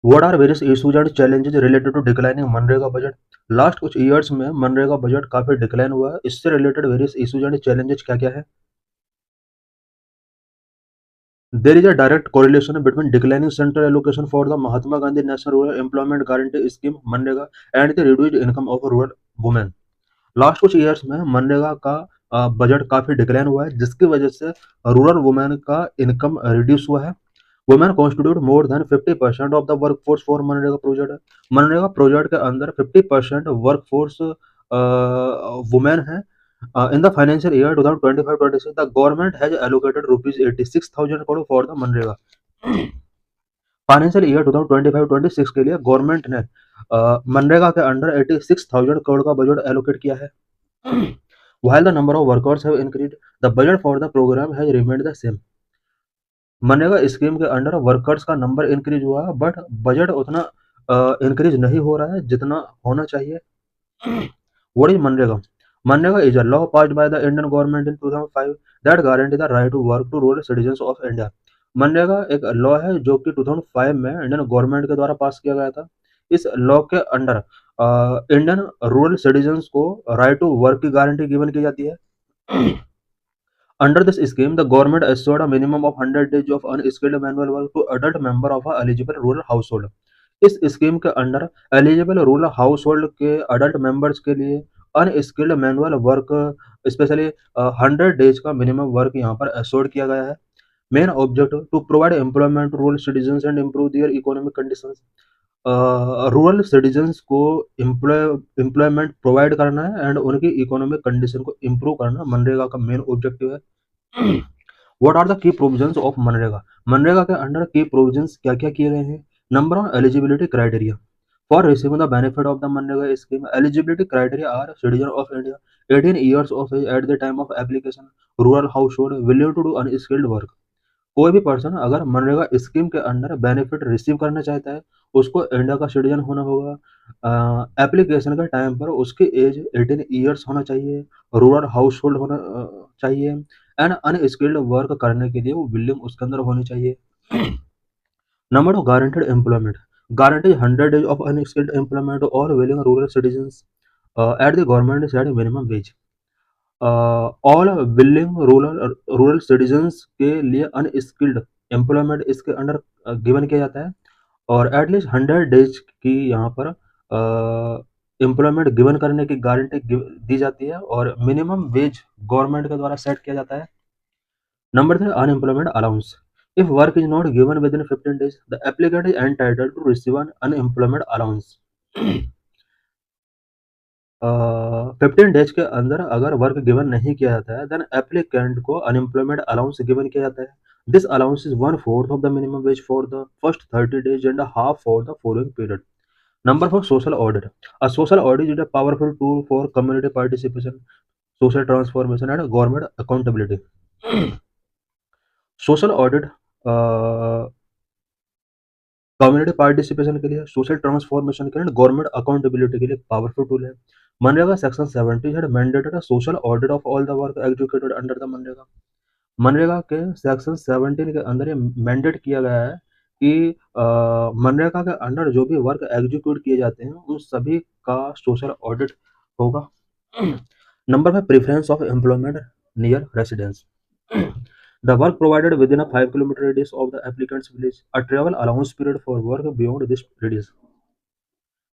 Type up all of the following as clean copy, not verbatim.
What are various issues and challenges related to declining मनरेगा budget? Last कुछ years में मनरेगा बजट काफी डिक्लाइन हुआ है, इससे related various issues and challenges क्या क्या है? There is a direct correlation between declining central allocation for the Mahatma Gandhi National Rural Employment Guarantee Scheme (MNREGA) and the reduced income of rural women. Last कुछ years में मनरेगा का budget काफी decline हुआ है, जिसकी वजह से रूरल वुमेन का इनकम रिड्यूस हुआ है। Women constitute more than 50% of the workforce for MNREGA project. MNREGA project के अंदर 50% वर्कफोर्स वुमेन है। In the financial year 2025-26, the government has allocated rupees 86,000 crore for the MNREGA. Financial year 2025-26 के लिए गवर्नमेंट ने मनरेगा के अंडर 86,000 करोड़ का बजट एलोकेट किया है। While the number of workers have increased, the budget for the program has remained the same. MNREGA scheme के under workers का number increase हुआ है, बट बजट उतना इंक्रीज नहीं हो रहा है जितना होना चाहिए। What is MNREGA? MNREGA is a law passed by the Indian government in 2005 that guarantee the right to work to rural citizens of India. MNREGA एक लॉ है जो कि 2005 में इंडियन गवर्नमेंट के द्वारा पास किया गया था। इस लॉ के अंडर इंडियन रूरल सिटीजन्स को राइट टू वर्क की गारंटी गिवन की जाती है। Under this scheme, the government assured a minimum of 100 days of unskilled manual work to adult member of a eligible rural household. इस scheme के under eligible rural household के adult members के लिए unskilled manual work specially 100 days का minimum work यहाँ पर assured किया गया है। Main objective to provide employment to rural citizens and improve their economic conditions. Rural citizens को एम्प्लॉयमेंट प्रोवाइड करना है एंड उनकी इकोनॉमिक कंडीशन को इम्प्रूव करना मनरेगा का मेन ऑब्जेक्टिव है। What are the key provisions of MNREGA? MNREGA के अंडर की प्रोविजंस क्या क्या किए गए हैं? Number of eligibility criteria for receiving the benefit of the मनरेगा scheme. Eligibility criteria are citizen of India 18 years of age at the time of application, rural household willing to do unskilled work. कोई भी person अगर मनरेगा scheme के under benefit receive करना चाहता है, उसको इंडिया का सिटीजन होना होगा। एप्लीकेशन के टाइम पर उसकी एज 18 ईयर्स होना चाहिए, रूरल हाउस होल्ड होना चाहिए एंड अनस्किल्ड वर्क करने के लिए वो बिल्डिंग उसके अंदर होनी चाहिए। Number of guaranteed employment guarantee 100 days of unskilled employment और willing rural citizens at the government set minimum wage. All willing rural citizens के लिए अनस्किल्ड एम्प्लॉयमेंट इसके अंडर गिवन किया जाता है और एटलीस्ट 100 डेज की यहाँ पर एम्प्लॉयमेंट गिवन करने की गारंटी दी जाती है और मिनिमम वेज गवर्नमेंट के द्वारा सेट किया जाता है। Number 3, unemployment allowance. If work is not given within 15 days, the applicant is entitled to receive an unemployment allowance. 15 days के अंदर अगर वर्क गिवन नहीं किया जाता है, देन एप्लीकेंट को अनएम्प्लॉयमेंट अलाउंस गिवन किया जाता है। This allowance is 1/4 of the minimum wage for the first 30 days and half for the following period. Number 4, social audit. A social audit is a powerful tool for community participation, social transformation, and government accountability. Social audit community participation के लिए, social transformation के लिए, government accountability के लिए powerful tool है। MNREGA section 70 had mandated a social audit of all the work executed under the MNREGA. MNREGA के section 17 के अंदर ये मैंडेट किया गया है कि मनरेगा के अंडर जो भी वर्क एग्जीक्यूट किए जाते हैं उन सभी का सोशल ऑडिट होगा। Number 5, preference of employment near residence. The work provided within a 5 kilometer radius of the applicant's village, a travel allowance period for work beyond this radius।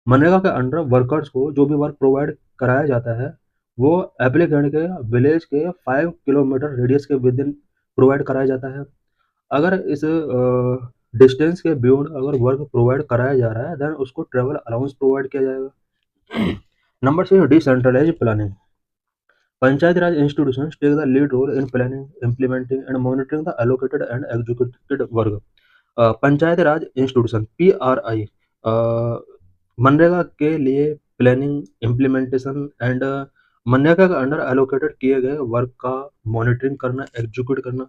MNREGA के अंडर वर्कर्स को जो भी वर्क प्रोवाइड कराया जाता है वो applicant के village के 5 किलोमीटर रेडियस के विद इन प्रोवाइड कराया जाता है। अगर इस डिस्टेंस के बियॉन्ड अगर वर्क प्रोवाइड कराया जा रहा है देन उसको ट्रेवल अलाउंस प्रोवाइड किया जाएगा। Number 6, decentralise planning. Panchayat Raj institutions take the lead role in planning, implementing and monitoring the allocated and executed work. Panchayat Raj institution PRI MNREGA के लिए प्लानिंग, इम्प्लीमेंटेशन एंड मनरेगा के अंडर एलोकेटेड किए गए वर्क का मॉनिटरिंग करना, एग्जीक्यूट करना,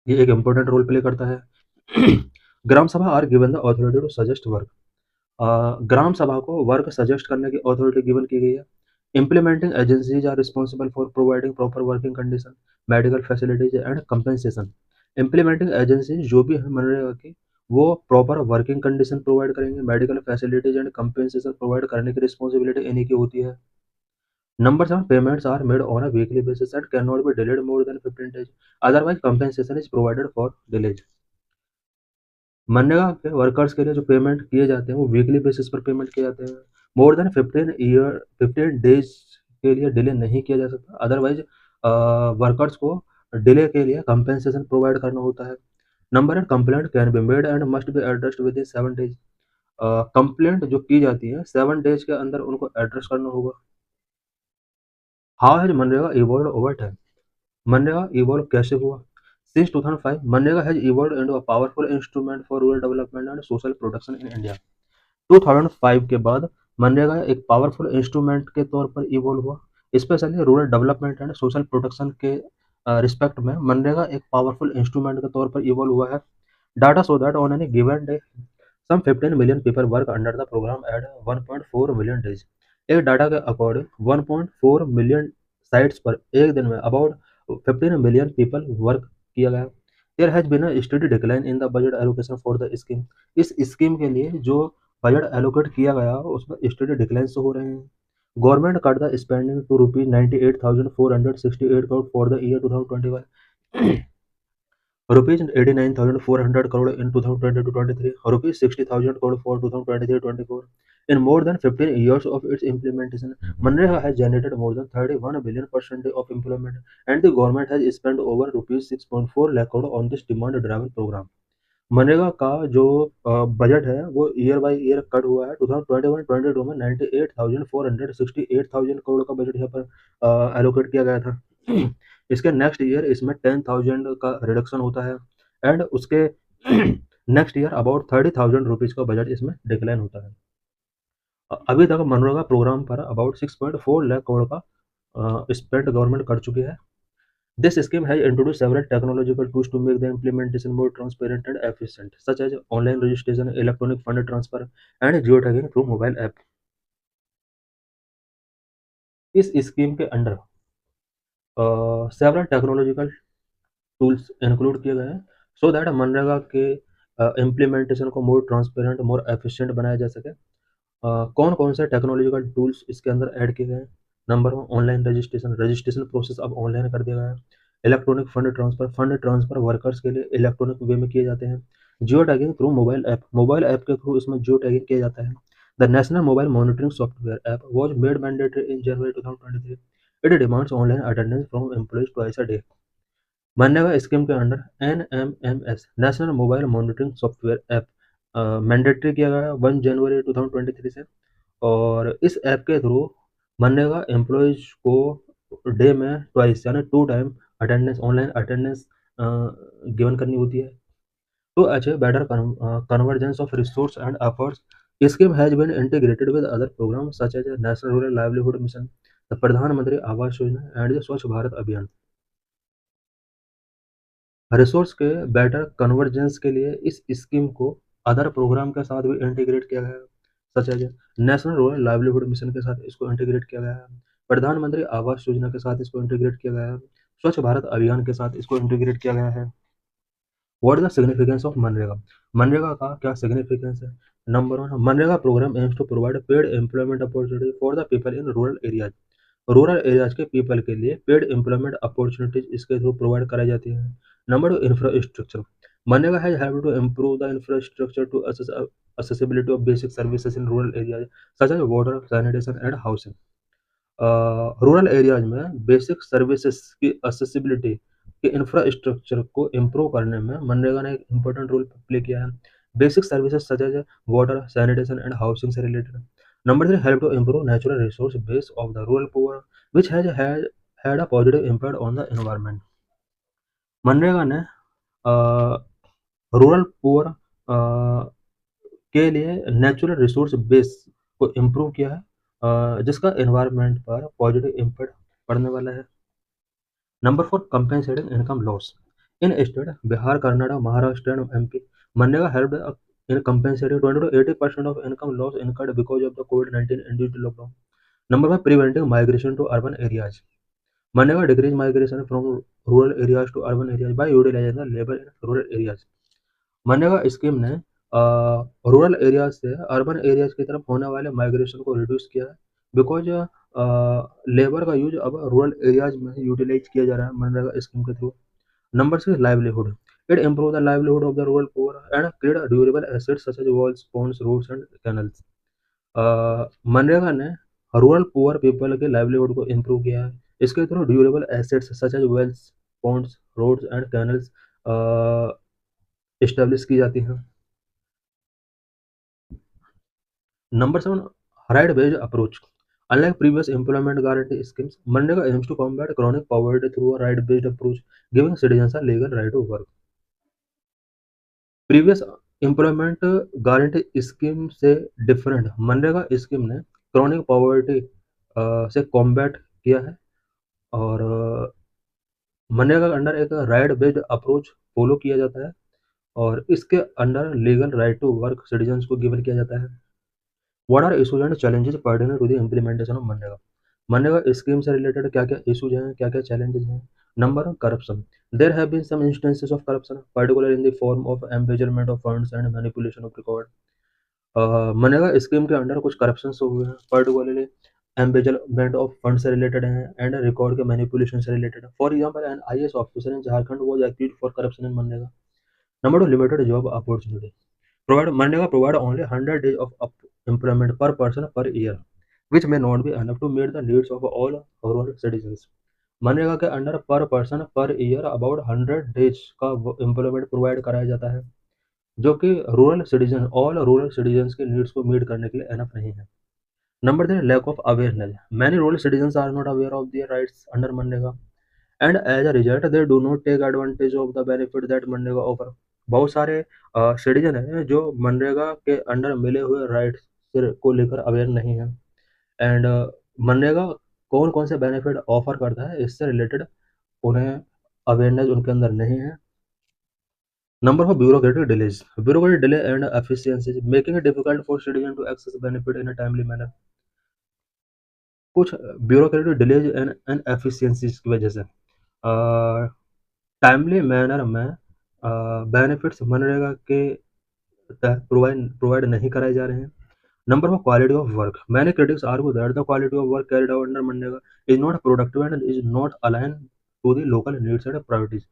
ये एक इम्पोर्टेंट रोल प्ले करता है। Gram sabha are given the authority to suggest work. Gram sabha को वर्क सजेस्ट करने की अथॉरिटी गिवन की गई है। Implementing agencies are responsible for providing proper working condition, medical facilities and compensation. Implementing agency जो भी है मनरेगा की वो प्रॉपर वर्किंग कंडीशन प्रोवाइड करेंगे, medical facilities and compensation provide करने की रिस्पॉन्सिबिलिटी इन्हीं की होती है। Number 7, payments are made on a weekly basis and can not be delayed more than 15 days, otherwise compensation is provided for delays. MNREGA के workers के लिए जो पेमेंट किए जाते हैं वो वीकली बेसिस पर पेमेंट किए जाते हैं। मोर देन 15 डेज के लिए डिले नहीं किया जा सकता, अदरवाइज वर्कर्स को डिले के लिए कंपेंसेशन प्रोवाइड करना होता है। Number 8, complaint can be made and must be addressed with in 7 days, complaint जो की जाती है 7 days के अंदर उनको एड्रेस करना होगा। How has MNREGA evolve over time, MNREGA evolve कैसे हुआ? Since 2005 MNREGA has evolve into a powerful instrument for rural development and social protection in India. 2005 के बाद मनरेगा एक पावरफुल इंस्ट्रूमेंट के तौर पर इवॉल्व हुआ, specially rural development and social protection के रिस्पेक्ट में मनरेगा एक पावरफुल इंस्ट्रूमेंट के तौर पर इवॉल्व हुआ है। Data show that on any given day some 15 million people work under the program at 1.4 million days. एक डाटा के अकॉर्डिंग 1.4 मिलियन साइट्स पर एक दिन में अबाउट 15 मिलियन पीपल वर्क किया गया। There has been a steady decline in the budget allocation for the scheme, इस scheme के लिए जो बजट एलोकेट किया गया उसमें स्टडी डिक्लाइन से हो रहे हैं। Government cut the spending to rupees 98,468 crore for the year 2021, rupees 89,400 crore in 2022-23, rupees 60,000 crore for 2023-24. In more than 15 years of its implementation, Manrega has generated more than 31 billion percentage of employment, and the government has spent over rupees 6.4 lakh crore on this demand-driven program. MNREGA का जो budget है वो year by year cut हुआ है। 2021-22 में 98,468,000 करोड़ का budget यहाँ पर एलोकेट किया गया था। इसके नेक्स्ट ईयर इसमें 10,000 का रिडक्शन होता है, एंड उसके नेक्स्ट ईयर अबाउट 30,000 रुपीज का बजट इसमें डिक्लाइन होता है। अभी तक मनरेगा प्रोग्राम पर अबाउट 6.4 लाख करोड़ का स्पेंड गवर्नमेंट कर चुकी है। This scheme has introduced several technological tools to make the implementation more transparent and efficient, such as online registration, electronic fund transfer, and geotagging through mobile app. इस scheme के under several technological tools include किए गए हैं so that MNREGA के implementation को more transparent more efficient बनाया जा सके। कौन कौन से टेक्नोलॉजिकल टूल्स इसके अंदर ऐड किए गए हैं? Number 1, online registration, registration process अब ऑनलाइन कर दिया गया है। इलेक्ट्रॉनिक फंड ट्रांसफर वर्कर्स के लिए इलेक्ट्रॉनिक वे में किए जाते हैं। Geo tagging through mobile app के थ्रू इसमें जियो टैगिंग किया जाता है। The national mobile monitoring software app was made mandatory in January 2023। It demands online attendance from employees twice a day. MNREGA scheme के under NMMS national mobile monitoring software app mandatory किया गया 1 जनवरी 2023 से, और इस app के थ्रू मनरेगा एम्प्लॉयज को day में twice यानी 2 time attendance online attendance given करनी होती है। To achieve better convergence of resource and efforts, scheme has been integrated with other program such as national rural livelihood mission, the Pradhan Mantri Awas योजना and the स्वच्छ भारत अभियान। Resource के better convergence के लिए इस स्कीम को अदर प्रोग्राम के साथ भी इंटीग्रेट किया गया है, such as national rural livelihood mission के साथ इसको इंटीग्रेट किया गया है, प्रधानमंत्री आवास योजना के साथ इसको इंटीग्रेट किया गया है, स्वच्छ भारत अभियान के साथ इसको इंटीग्रेट किया गया है। What is the significance of MNREGA? MNREGA का क्या सिग्निफिकेंस है? Number 1, MNREGA program aims to provide paid employment opportunity for the people in rural areas. Rural areas के पीपल के लिए पेड एम्प्लॉयमेंट अपॉर्चुनिटीज इसके थ्रू प्रोवाइड कराई जाती है। Number 2, infrastructure, MNREGA has helped to improve the infrastructure to accessibility of basic services in rural areas such as water, sanitation and housing। Rural areas में basic services की accessibility के infrastructure को improve करने में मनरेगा ने एक इम्पोर्टेंट रोल प्ले किया है। Basic services such as water, sanitation and housing से related. Number 3, help to improve natural resource base of the rural poor which has had a positive impact on the environment. MNREGA ने rural poor के लिए natural resource base को improve किया है, जिसका environment पर positive impact पड़ने वाला है। Number 4, compensating income loss in state Bihar, Karnataka, Maharashtra and MP। MNREGA helped in compensating 20 to 80% of income loss incurred because of the COVID-19 induced lockdown। Number 5, preventing migration to urban areas। MNREGA decrease migration from rural areas to urban areas by utilizing the labor in rural areas। MNREGA scheme ने rural areas से urban areas की तरफ होने वाले migration को reduce किया है, because labour का यूज अब रूरल एरियाज में यूटिलाइज किया जा रहा है मनरेगा स्कीम के through. Number 6, livelihood. It improve the livelihood of the rural poor and create durable assets such as walls, ponds, roads and canals. MNREGA ने रूरल पुअर पीपल के लाइवलीहुड को इम्प्रूव किया है। इसके through durable assets such as wells, ponds, roads and canals establish की जाती हैं। Number 7, right based approach. Unlike previous employment guarantee schemes, MNREGA aims to combat chronic poverty through a right based approach, giving citizens a legal right to work. Previous employment guarantee scheme से different MNREGA scheme ने chronic poverty से combat किया है, और मनरेगा के under एक right based approach follow किया जाता है, और इसके under legal right to work citizens को गिवन किया जाता है। What are issues and challenges pertaining to the implementation of MNREGA? MNREGA scheme से रिलेटेड क्या क्या इशूज हैं, क्या क्या चैलेंजेस हैं? Number 1, corruption. There have been some instances of corruption, particular in the form of embezzlement of funds and manipulation of record. MNREGA scheme के under कुछ corruption हुए हैं, पर्टिकुलरली एम्बेजलमेंट ऑफ फंड से रिलेटेड हैं एंड रिकॉर्ड के manipulation से related है। For example, an IAS officer in Jharkhand was accused for corruption in MNREGA. Number 2, limited job opportunity. Provide MNREGA provide only 100 days of employment per person per year, which may not be enough to meet the needs of all rural citizens. MNREGA के under पर person per year about 100 days का employment provide कराया जाता है, जो कि rural citizen all rural citizens के needs को मीट करने के लिए एनफ नहीं है। Number 3, lack of awareness. Many rural citizens are not aware of their rights under MNREGA and as a result they do not take advantage of the benefit that MNREGA offer. बहुत सारे citizen हैं जो मनरेगा के अंडर मिले हुए rights को लेकर aware नहीं है, एंड मनरेगा कौन कौन से बेनिफिट ऑफर करता है इससे रिलेटेड उन्हें अवेयरनेस उनके अंदर नहीं है। Number of bureaucratic delays. Bureaucratic delay and efficiency making it difficult for citizen to access benefit in a timely manner. कुछ ब्यूरोक्रेटिक डिलेज एंड एफिशिएंसीज की वजह से टाइमली मैनर में बेनिफिट्स मनरेगा के तहत प्रोवाइड नहीं कराए जा रहे हैं। Number of quality of work. Many critics argue that the quality of work carried out under MNREGA is not productive and is not align to the local needs and priorities.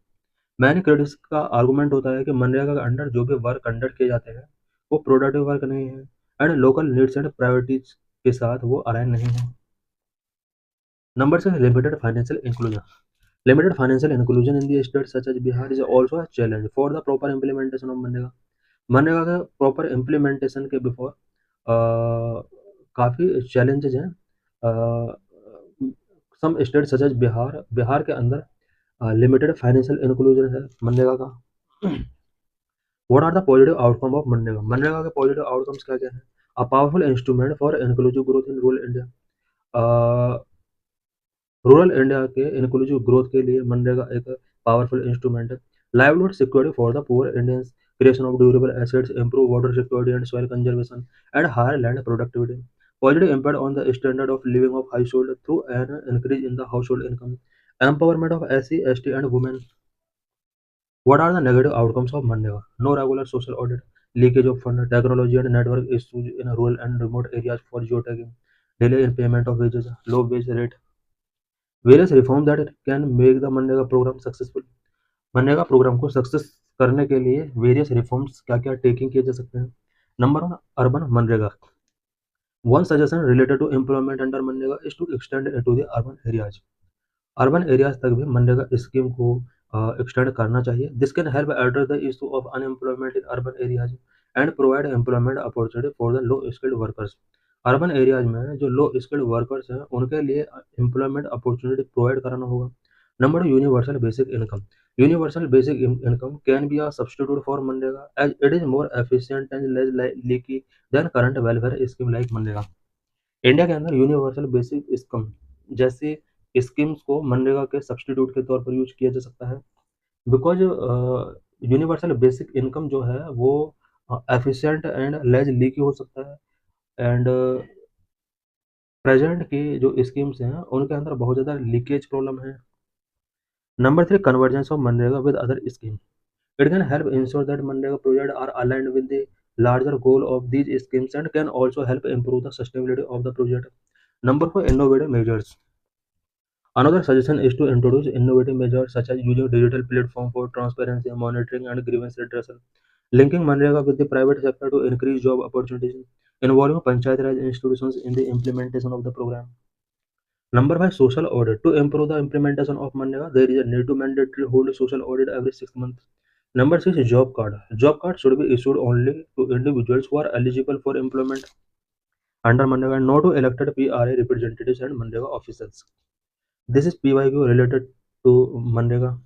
Many critics का argument होता है कि मनरेगा के under जो भी work conduct किए जाते हैं वो प्रोडक्टिव वर्क नहीं है and local needs and priorities के साथ वो अलाइन नहीं है। Number 6, limited financial inclusion. Limited financial inclusion in the states such as Bihar is also a challenge for the proper implementation of MNREGA. MNREGA का प्रॉपर इम्प्लीमेंटेशन के before काफ़ी challenges हैं। Some state such as Bihar, Bihar के अंदर limited financial inclusion है मनरेगा का। What are the positive outcome of MNREGA? MNREGA के positive outcomes क्या क्या है? A powerful instrument for inclusive growth in rural India. Rural India के इंक्लूसिव ग्रोथ के लिए मनरेगा एक पावरफुल इंस्ट्रूमेंट है। Livelihood security for the poor Indians, creation of durable assets, improve water security and soil conservation and higher land productivity. Positive impact on the standard of living of household through an increase in the household income, empowerment of SC, ST and women. What are the negative outcomes of MNREGA? No regular social audit, leakage of fund, technology and network issues in rural and remote areas for geotagging, delay in payment of wages, low wage rate. Various reforms that can make the MNREGA program successful. MNREGA program को success करने के लिए various reforms क्या क्या taking किए जा सकते हैं? Number 1, urban MNREGA. One suggestion related to employment under MNREGA is to extend to the urban areas. Urban areas तक भी मनरेगा स्कीम को एक्सटेंड करना चाहिए. This can help address the issue of unemployment in urban areas and provide employment opportunity for the low skilled workers. Urban areas में जो लो skilled workers हैं उनके लिए एम्प्लॉयमेंट अपॉर्चुनिटी प्रोवाइड कराना होगा. Number 2, universal basic income. Universal basic income can be a substitute for MNREGA as it is more efficient and less leaky than current welfare scheme like MNREGA. India के अंदर universal basic income जैसी schemes को मनरेगा के substitute के तौर पर use किया जा सकता है, बिकॉज यूनिवर्सल बेसिक इनकम जो है वो एफिशिएंट एंड लेस लीकी हो सकता है, एंड प्रेजेंट की जो स्कीम्स हैं उनके अंदर बहुत ज़्यादा लीकेज प्रॉब्लम है. Number 3, convergence of MNREGA with other scheme. It can help ensure that Manrega projects are aligned with the larger goal of these schemes and can also help improve the sustainability of the project. Number four, innovative measures. Another suggestion is to introduce innovative measures such as using digital platform for transparency, monitoring, and grievance redressal, linking Manrega with the private sector to increase job opportunities, involving Panchayat Raj institutions in the implementation of the program. Number five, social audit. To improve the implementation of Manrega, there is a need to mandatory hold social audit every 6 months. Number six is job card. Job card should be issued only to individuals who are eligible for employment under Manrega and not to elected PRA representatives and Manrega officials. This is PYQ related to Manrega.